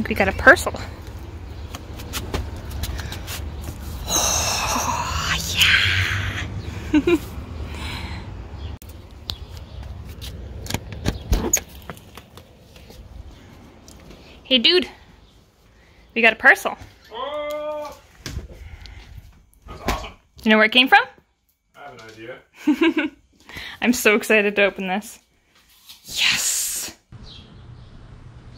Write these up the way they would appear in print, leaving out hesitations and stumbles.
We got a Purcell. Oh, yeah! Hey, dude. We got a Purcell. Oh! That's awesome. Do you know where it came from? I have an idea. I'm so excited to open this. Yes!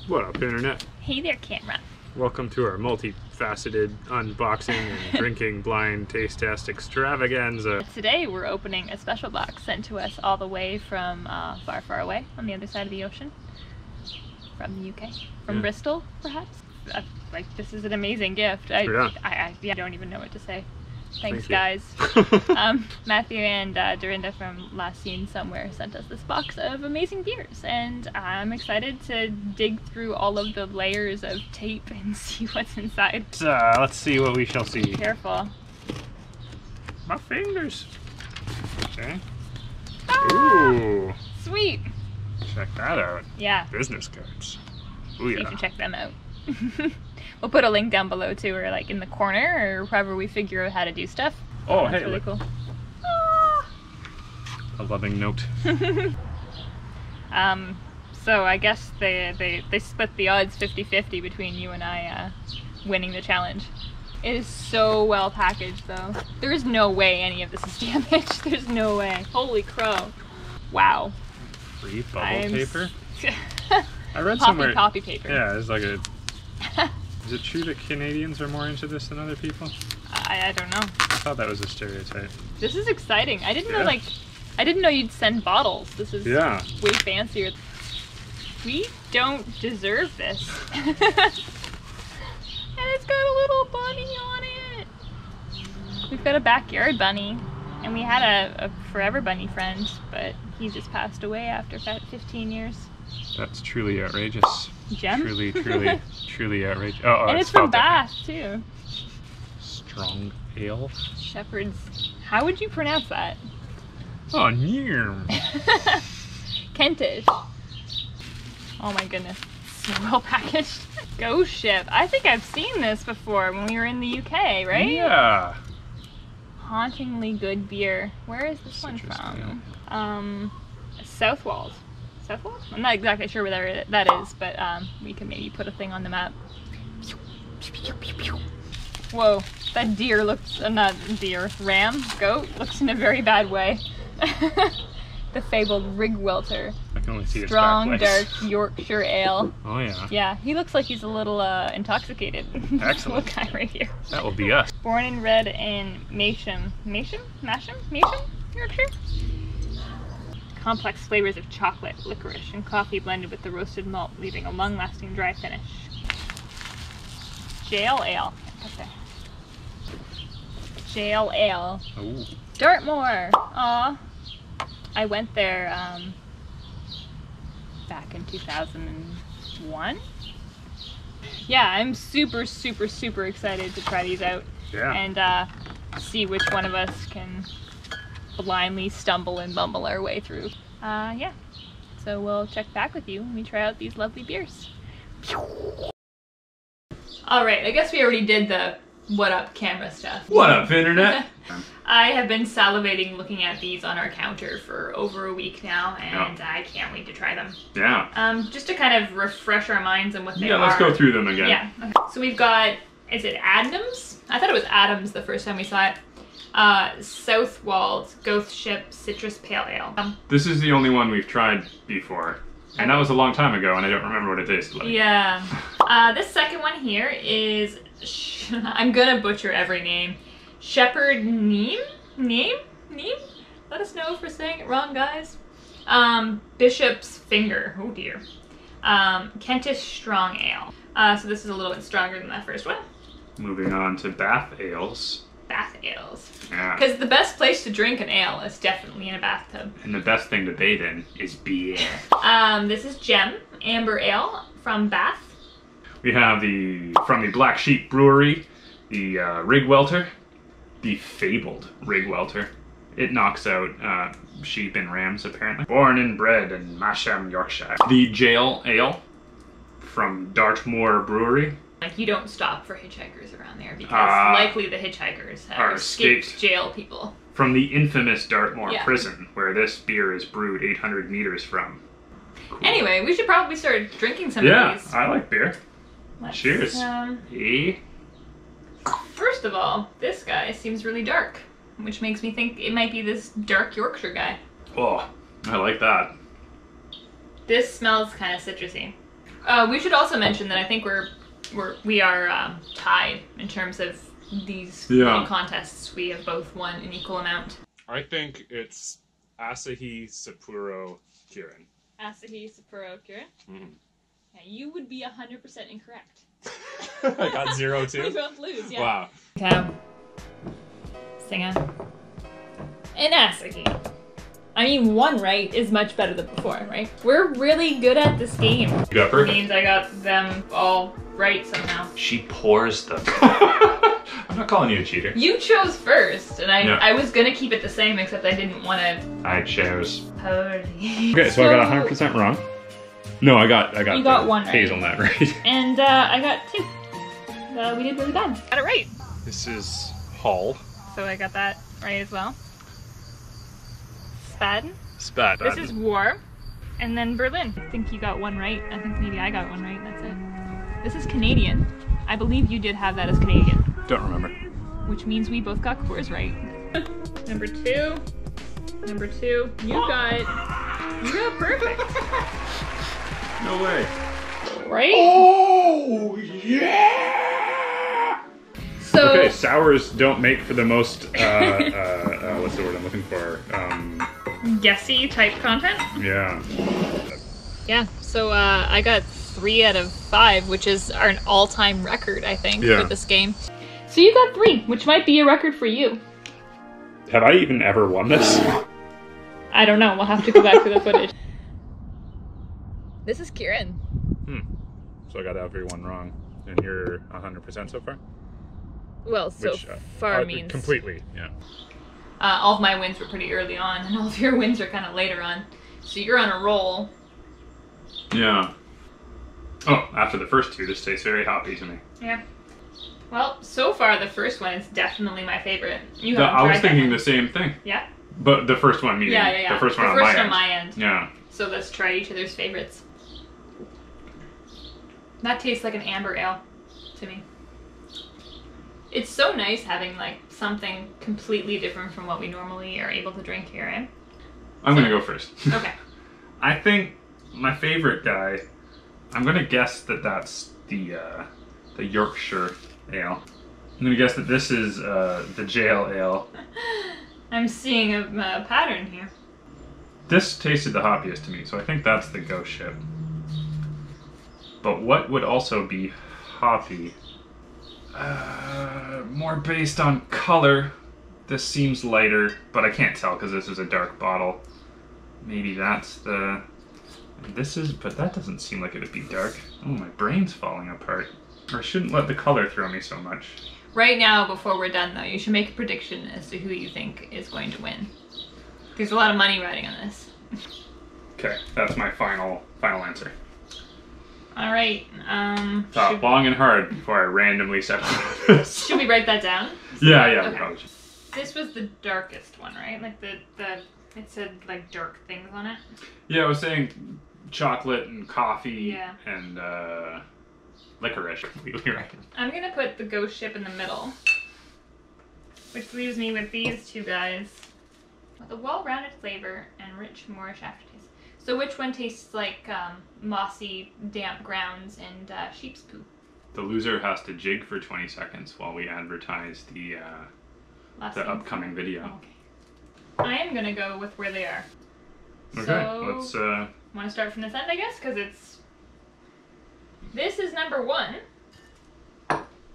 What up, Internet? Hey there, camera. Welcome to our multifaceted unboxing and drinking blind taste test extravaganza. Today we're opening a special box sent to us all the way from far, far away on the other side of the ocean. From the UK. From Bristol, perhaps? Like, this is an amazing gift. I don't even know what to say. Thanks, guys. Matthew and Dorinda from Last Seen Somewhere sent us this box of amazing beers, and I'm excited to dig through all of the layers of tape and see what's inside. Let's see what we shall see. Careful. My fingers. Okay. Ah, Ooh. sweet. Check that out. Yeah. Business cards. Ooh, So you yeah. can check them out. We'll put a link down below too, or like in the corner, or wherever we figure out how to do stuff. Oh, That's hey, really look. cool. Ah. A loving note. So I guess they split the odds 50-50 between you and I winning the challenge. It is so well packaged though. There is no way any of this is damaged. There's no way. Holy crow. Wow. Free bubble paper? I read Poppy somewhere. Poppy paper. Yeah, it's like a. Is it true that Canadians are more into this than other people? I don't know. I thought that was a stereotype. This is exciting. I didn't know Yeah. I didn't know you'd send bottles. This is Yeah. way fancier. We don't deserve this. And it's got a little bunny on it. We've got a backyard bunny. And we had a forever bunny friend, but he just passed away after 15 years. That's truly outrageous. Gem? Truly, truly outrageous. Oh, And it's spelled from different. Bath, too. Strong ale. Shepherd's. How would you pronounce that? Oh, near. Kentish. Oh my goodness. So well packaged. Ghost Ship. I think I've seen this before when we were in the UK, right? Yeah. Hauntingly good beer. Where is this one Citrus from? Southwold. Southwold? I'm not exactly sure where that is, but we can maybe put a thing on the map. Whoa, that deer looks, not deer, ram, goat, looks in a very bad way. The fabled Rigwelter. I can only see its Strong, back dark legs. Yorkshire ale. Oh, yeah. Yeah, he looks like he's a little intoxicated. This Excellent. little guy right here. That will be us. Born and bred in Masham, Yorkshire? Complex flavors of chocolate, licorice, and coffee blended with the roasted malt, leaving a long-lasting dry finish. Jail Ale. Okay. Jail Ale. Ooh. Dartmoor. Aw. I went there back in 2001. Yeah, I'm super, super, super excited to try these out. Yeah. And see which one of us can blindly stumble and bumble our way through. Yeah. So we'll check back with you when we try out these lovely beers. Alright, I guess we already did the what up camera stuff. What up, Internet? I have been salivating looking at these on our counter for over a week now, and I can't wait to try them. Yeah. Just to kind of refresh our minds on what they are. Yeah, let's go through them again. Yeah. Okay. So we've got, is it Adams? I thought it was Adams the first time we saw it. Southwold Ghost Ship Citrus Pale Ale. This is the only one we've tried before. And that was a long time ago, and I don't remember what it tasted like. Yeah. This second one here is, I'm gonna butcher every name. Shepherd Neem? Let us know if we're saying it wrong, guys. Bishop's Finger. Oh dear. Kentish Strong Ale. So this is a little bit stronger than that first one. Moving on to Bath Ales. Bath ales. Yeah. Because the best place to drink an ale is definitely in a bathtub. And the best thing to bathe in is beer. This is Gem Amber Ale from Bath. We have from the Black Sheep Brewery, the Rigwelter, the fabled Rigwelter. It knocks out sheep and rams, apparently. Born and bred in Masham, Yorkshire. The Jail Ale from Dartmoor Brewery. Like, you don't stop for hitchhikers around there because likely the hitchhikers are escaped jail people. From the infamous Dartmoor prison, where this beer is brewed 800 meters from. Cool. Anyway, we should probably start drinking some of these. Yeah, I like beer. Cheers. First of all, this guy seems really dark, which makes me think it might be this dark Yorkshire guy. Oh, I like that. This smells kind of citrusy. We should also mention that I think we are tied in terms of these little contests. We have both won an equal amount. I think it's Asahi Sapporo Kirin. Asahi Sapporo Kirin? Mm. Yeah, you would be 100% incorrect. I got 0 too? We both lose, yeah. Wow. Cow. Singer. And Asahi. I mean, 1 right is much better than before, right? We're really good at this game. You got perfect. Means I got them all right somehow. She pours them. I'm not calling you a cheater. You chose first, and I was gonna keep it the same, except I didn't want to. I chose. Party. Okay, so I got 100% wrong. No, I got you got 1 right. hazelnut right. And I got 2. We did really bad. Got it right. This is Hull. So I got that right as well. Spaden. Spaden. This is War. And then Berlin. I think you got 1 right. I think maybe I got 1 right. That's it. This is Canadian. I believe you did have that as Canadian. Don't remember. Which means we both got Coors right. Number 2. Number 2. You got perfect. No way. Right? Oh, yeah! So, okay, sours don't make for the most, what's the word I'm looking for? guessy type content? Yeah. Yeah, so I got 3 out of 5, which is an all-time record, I think, for this game. So you got 3, which might be a record for you. Have I even ever won this? I don't know, we'll have to go back to the footage. This is Kieran. So I got everyone wrong, and you're 100% so far? Well, so far means... Completely, yeah. All of my wins were pretty early on, and all of your wins are kind of later on. So you're on a roll. Yeah. Oh, after the first 2, this tastes very hoppy to me. Yeah. Well, so far the first one is definitely my favorite. I was thinking the same thing. Yeah? But the first one, meaning the first one on my end. Yeah. So let's try each other's favorites. That tastes like an amber ale to me. It's so nice having like something completely different from what we normally are able to drink here, eh? I'm gonna go first. Okay. I think my favorite guy, I'm gonna guess that that's the Yorkshire ale. I'm gonna guess that this is the jail ale. I'm seeing a pattern here. This tasted the hoppiest to me, so I think that's the Ghost Ship. But what would also be hoppy? More based on color. This seems lighter, but I can't tell because this is a dark bottle. Maybe that's the... but that doesn't seem like it would be dark. Oh, my brain's falling apart. I shouldn't let the color throw me so much. Right now, before we're done though, you should make a prediction as to who you think is going to win. There's a lot of money riding on this. Okay, that's my final answer. Alright, Thought long and hard before I randomly separated this. Should we write that down? Yeah, okay. Probably should. This was the darkest one, right? Like it said like dark things on it. Yeah, I was saying chocolate and coffee and licorice. Completely right. I'm gonna put the Ghost Ship in the middle, which leaves me with these 2 guys with a well-rounded flavor and rich Moorish aftertaste. So which one tastes like mossy, damp grounds and sheep's poo? The loser has to jig for 20 seconds while we advertise the upcoming video. Okay. I am gonna go with where they are. Okay, so, let's... Want to start from this end, I guess? Because it's... This is number 1.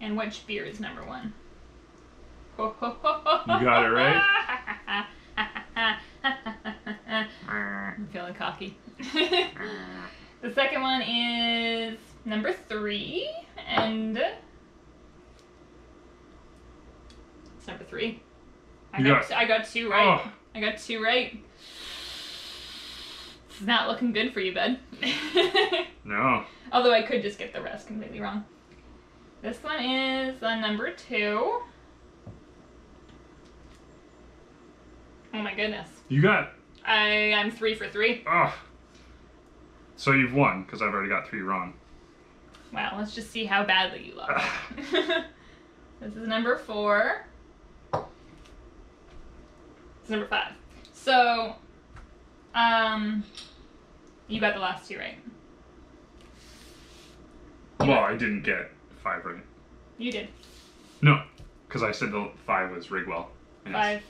And which beer is number 1? You got it right? I'm feeling cocky. The second one is number 3, and it's number 3. I got 2 right. Oh. I got 2 right. It's not looking good for you, bud. No. Although I could just get the rest completely wrong. This one is number 2. Oh my goodness. You got... I'm 3 for 3. Oh. So you've won, because I've already got 3 wrong. Wow, let's just see how badly you lost. This is number 4. This is number 5. So, you got the last 2 right. Well, I didn't get 5 right. You did. No, because I said the 5 was Rigwell. Yes. 5.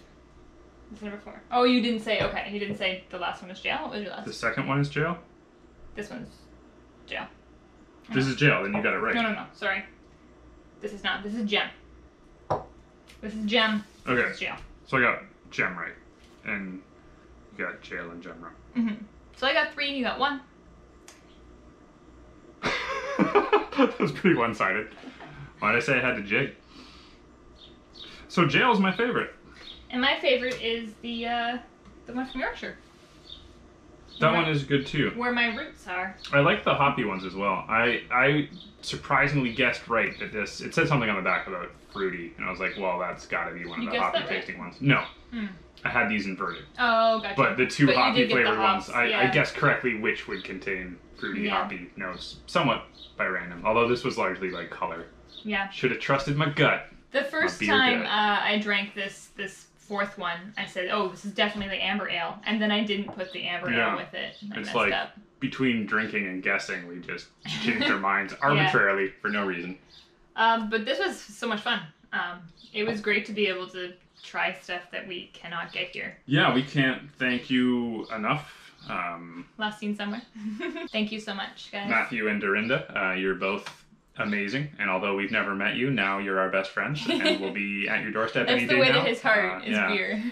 This is number 4. Oh, you didn't say, okay, you didn't say the last one was jail. What was your last? The second one is jail? This one's jail. This is jail, then you got it right. No, sorry. This is not. This is gem. This is gem. Okay. This is jail. So I got gem right. And you got jail and gem wrong. Mm-hmm. So I got 3 and you got 1. That was pretty one-sided. Why did I say I had to jig? So jail is my favorite. And my favorite is the one from Yorkshire. That one is good too. Where my roots are. I like the hoppy ones as well. I surprisingly guessed right that this... It said something on the back about fruity, and I was like, well, that's got to be one of You the guessed hoppy that right? tasting ones. No. Hmm. I had these inverted. Oh, gotcha. But the 2 But you hoppy did get the flavored hops, ones, I yeah. guessed correctly which would contain fruity Yeah. hoppy notes. Somewhat by random. Although this was largely like color. Yeah. Should have trusted my gut. The first beer time gut. I drank this 4th one, I said, oh, this is definitely the amber ale. And then I didn't put the amber Yeah. ale with it. And I It's messed like up. between drinking and guessing, we just changed our minds arbitrarily for no reason. But this was so much fun. It was great to be able to try stuff that we cannot get here. Yeah, we can't thank you enough. Last seen somewhere. Thank you so much, guys. Matthew and Dorinda, you're both amazing. And although we've never met you, now you're our best friends. And we'll be at your doorstep That's any the day way now. to his heart is yeah. beer.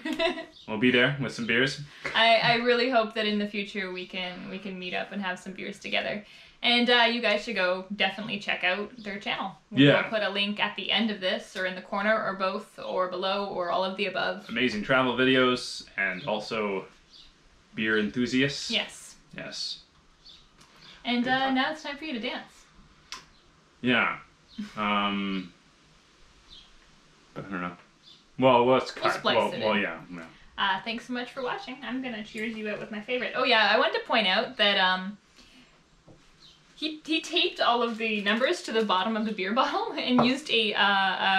We'll be there with some beers. I really hope that in the future we can meet up and have some beers together. And you guys should go definitely check out their channel. Yeah. We'll put a link at the end of this, or in the corner, or both, or below, or all of the above. Amazing travel videos and also beer enthusiasts. Yes. Yes. And Good time. now it's time for you to dance. Yeah. But I don't know. Well, let's cut. splice it in. Yeah. Thanks so much for watching. I'm gonna cheers you out with my favorite. Oh yeah, I wanted to point out that he taped all of the numbers to the bottom of the beer bottle and used a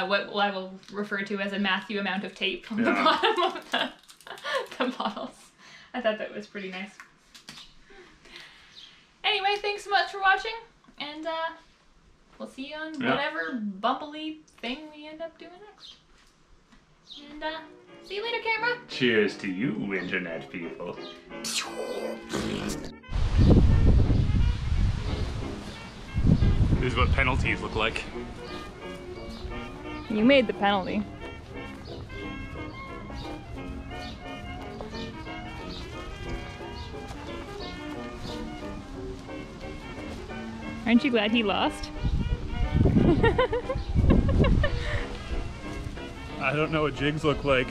what I will refer to as a Matthew amount of tape on the Yeah. bottom of the bottles. I thought that was pretty nice. Anyway, thanks so much for watching, and we'll see you on whatever bumbly thing we end up doing next. And see you later, camera. Cheers to you, internet people. This is what penalties look like. You made the penalty. Aren't you glad he lost? I don't know what jigs look like.